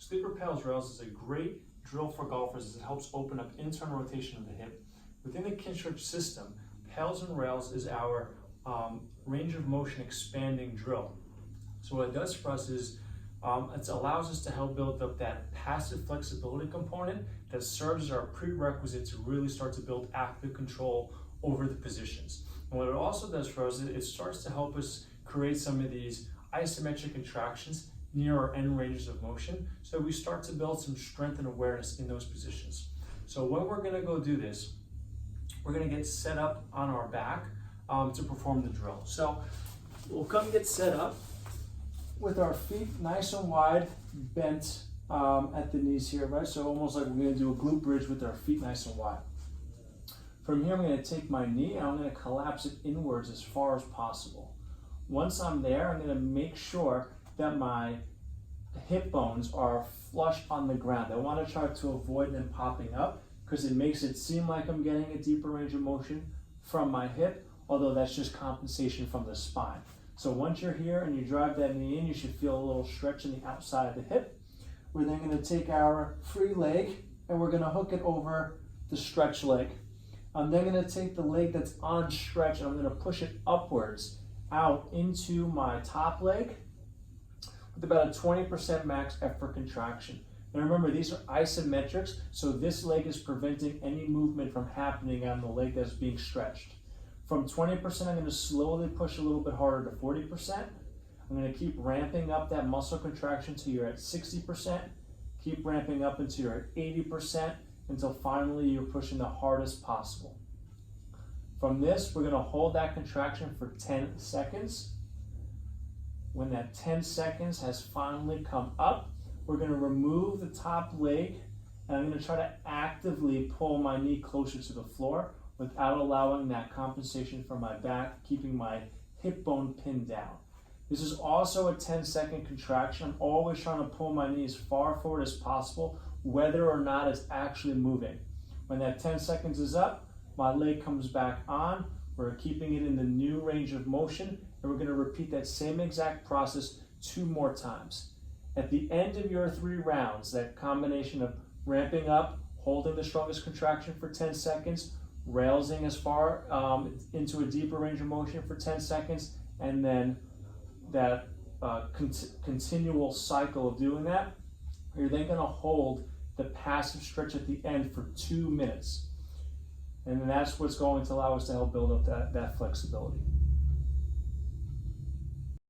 Sleeper PAILs rails is a great drill for golfers as it helps open up internal rotation of the hip. Within the Kinstretch system, PAILs and rails is our range of motion expanding drill. So what it does for us is it allows us to help build up that passive flexibility component that serves as our prerequisite to really start to build active control over the positions. And what it also does for us is it starts to help us create some of these isometric contractions near our end ranges of motion, so we start to build some strength and awareness in those positions. So when we're gonna go do this, we're gonna get set up on our back to perform the drill. So we'll come get set up with our feet nice and wide, bent at the knees here, right? So almost like we're gonna do a glute bridge with our feet nice and wide. From here, I'm gonna take my knee and I'm gonna collapse it inwards as far as possible. Once I'm there, I'm gonna make sure that my hip bones are flush on the ground. I want to try to avoid them popping up because it makes it seem like I'm getting a deeper range of motion from my hip, although that's just compensation from the spine. So once you're here and you drive that knee in, you should feel a little stretch in the outside of the hip. We're then going to take our free leg and we're going to hook it over the stretch leg. I'm then going to take the leg that's on stretch and I'm going to push it upwards out into my top leg with about a 20% max effort contraction. And remember, these are isometrics, so this leg is preventing any movement from happening on the leg that's being stretched. From 20%, I'm going to slowly push a little bit harder to 40%. I'm going to keep ramping up that muscle contraction till you're at 60%. Keep ramping up until you're at 80%, until finally you're pushing the hardest possible. From this, we're going to hold that contraction for 10 seconds. When that 10 seconds has finally come up, we're going to remove the top leg and I'm going to try to actively pull my knee closer to the floor without allowing that compensation from my back, keeping my hip bone pinned down. This is also a 10-second contraction. I'm always trying to pull my knee as far forward as possible, whether or not it's actually moving. When that 10 seconds is up, my leg comes back on. We're keeping it in the new range of motion, and we're going to repeat that same exact process 2 more times. At the end of your 3 rounds, that combination of ramping up, holding the strongest contraction for 10 seconds, railsing as far into a deeper range of motion for 10 seconds, and then that continual cycle of doing that, you're then going to hold the passive stretch at the end for 2 minutes. And that's what's going to allow us to help build up that flexibility.